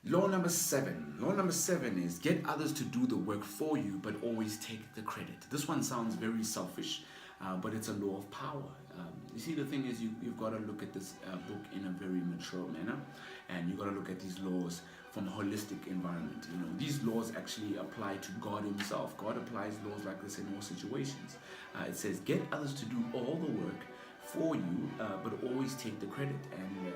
Law number seven. Law number seven is get others to do the work for you, but always take the credit. This one sounds very selfish, but it's a law of power. You see, the thing is, you've got to look at this book in a very mature manner, and you've got to look at these laws from a holistic environment. You know, these laws actually apply to God Himself. God applies laws like this in all situations. It says, get others to do all the work for you, but always take the credit. And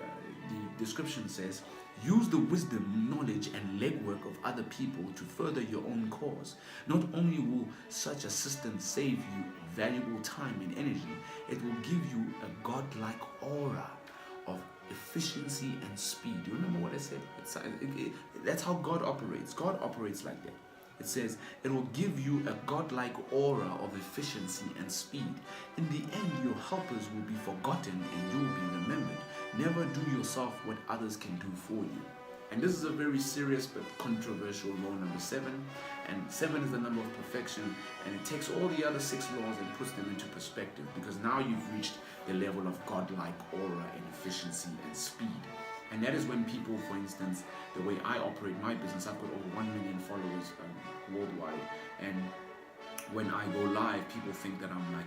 the description says, use the wisdom, knowledge, and legwork of other people to further your own cause. Not only will such assistance save you valuable time and energy, it will give you a godlike aura of efficiency and speed. Do you remember what I said? That's how God operates. God operates like that. It says it will give you a godlike aura of efficiency and speed. In the end, your helpers will be forgotten and you will be remembered. Never do yourself what others can do for you. And this is a very serious but controversial law number 7. And 7 is the number of perfection. And it takes all the other 6 laws and puts them into perspective, because now you've reached the level of godlike aura and efficiency and speed. And that is when people, for instance, the way I operate my business, I've got over 1 million followers worldwide. And when I go live, people think that I'm like,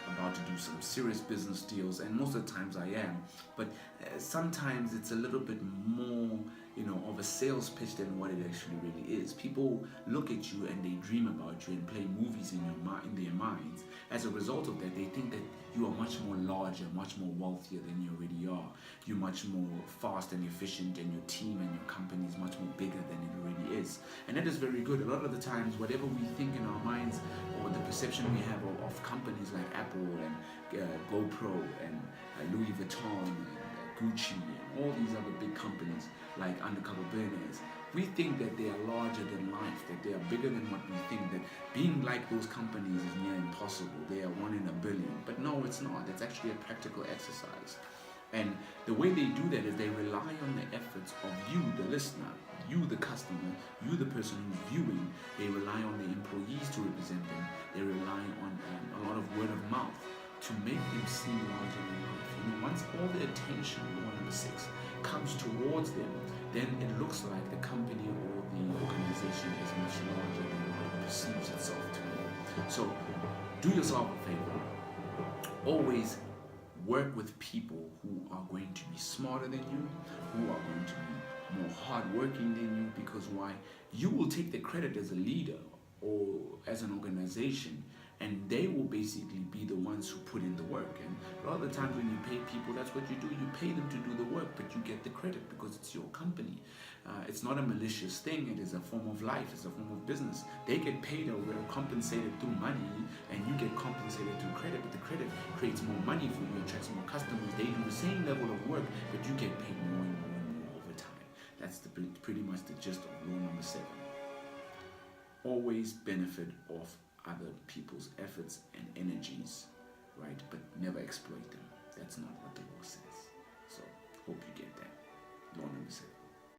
about to do some serious business deals. And most of the times I am. But sometimes it's a little bit more, of a sales pitch than what it actually really is. People look at you and they dream about you and play movies in their minds. As a result of that, they think that you are much more larger, much more wealthier than you already are. You're much more fast and efficient, and your team and your company is much more bigger than it already is. And that is very good. A lot of the times, whatever we think in our minds, or the perception we have of companies like Apple and GoPro and Louis Vuitton and Gucci and all these other big companies like Undercover Millionaires, we think that they are larger than life, that they are bigger than what we think, that being like those companies is near impossible. They are 1 in a billion. But no, it's not. It's actually a practical exercise. And the way they do that is they rely on the efforts of you, the listener, you, the customer, you, the person who's viewing. They rely on the employees to represent them. They rely on a lot of word of mouth to make them seem larger than life. Once all the attention, law number 6, comes towards them, then it looks like the company or the organization is much larger than what it perceives itself to be. So do yourself a favor. Always work with people who are going to be smarter than you, who are going to be more hardworking than you, because why? You will take the credit as a leader or as an organization, and they will basically be the ones who put in the work. And a lot of the times when you pay people, that's what you do. You pay them to do the work, but you get the credit because it's your company. It's not a malicious thing. It is a form of life. It's a form of business. They get paid or compensated through money, and you get compensated through credit. But the credit creates more money for you, attracts more customers. They do the same level of work, but you get paid more and more and more over time. That's pretty much the gist of law number 7. Always benefit off other people's efforts and energies, right? But never exploit them. That's not what the law says.